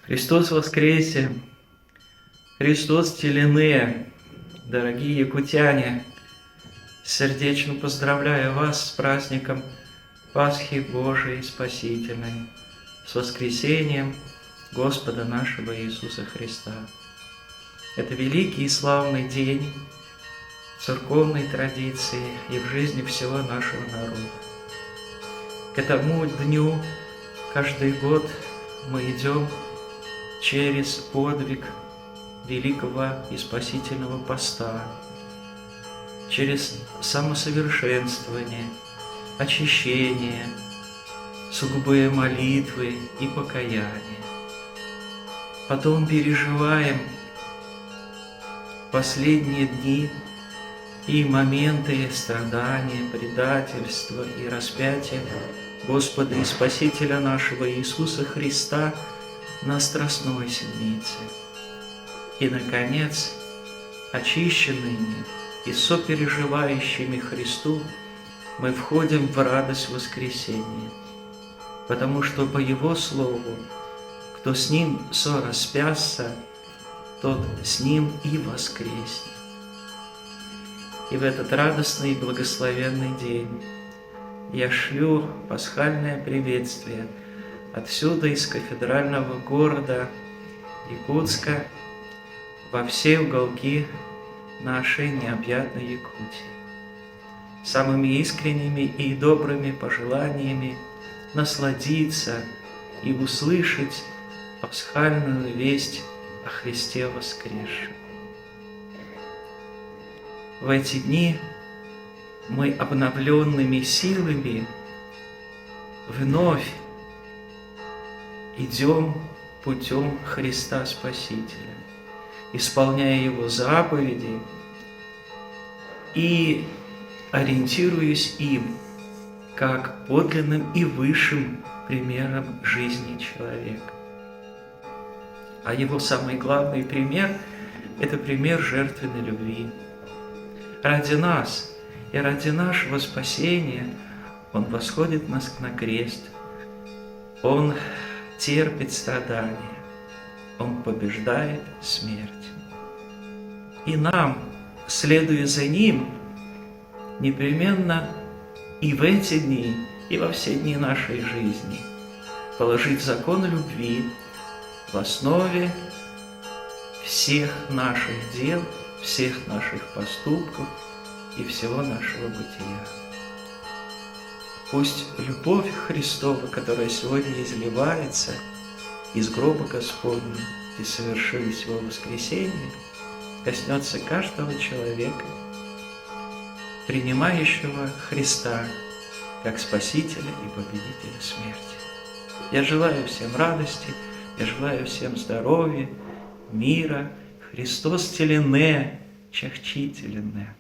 Христос воскресе! Христос телене! Дорогие якутяне, сердечно поздравляю вас с праздником Пасхи Божией Спасительной, с воскресением Господа нашего Иисуса Христа. Это великий и славный день в церковной традиции и в жизни всего нашего народа. К этому дню каждый год мы идем через подвиг великого и спасительного поста, через самосовершенствование, очищение, сугубые молитвы и покаяние. Потом переживаем последние дни и моменты страдания, предательства и распятия Господа и Спасителя нашего Иисуса Христа на Страстной Седмице. И, наконец, очищенными и сопереживающими Христу мы входим в радость воскресения, потому что по Его Слову, кто с Ним сораспясся, тот с Ним и воскреснет. И в этот радостный и благословенный день я шлю пасхальное приветствие отсюда, из кафедрального города Якутска, во все уголки нашей необъятной Якутии, самыми искренними и добрыми пожеланиями насладиться и услышать пасхальную весть о Христе воскресшем. В эти дни мы обновленными силами вновь идем путем Христа Спасителя, исполняя Его заповеди и ориентируясь им как подлинным и высшим примером жизни человека. А Его самый главный пример – это пример жертвенной любви. Ради нас и ради нашего спасения Он восходит на крест, Он терпит страдания, Он побеждает смерть. И нам, следуя за Ним, непременно и в эти дни, и во все дни нашей жизни положить закон любви в основе всех наших дел, всех наших поступков и всего нашего бытия. Пусть любовь Христова, которая сегодня изливается из гроба Господня и совершилось Его воскресение, коснется каждого человека, принимающего Христа как Спасителя и Победителя смерти. Я желаю всем радости, я желаю всем здоровья, мира. Христос телене, чахчи телене.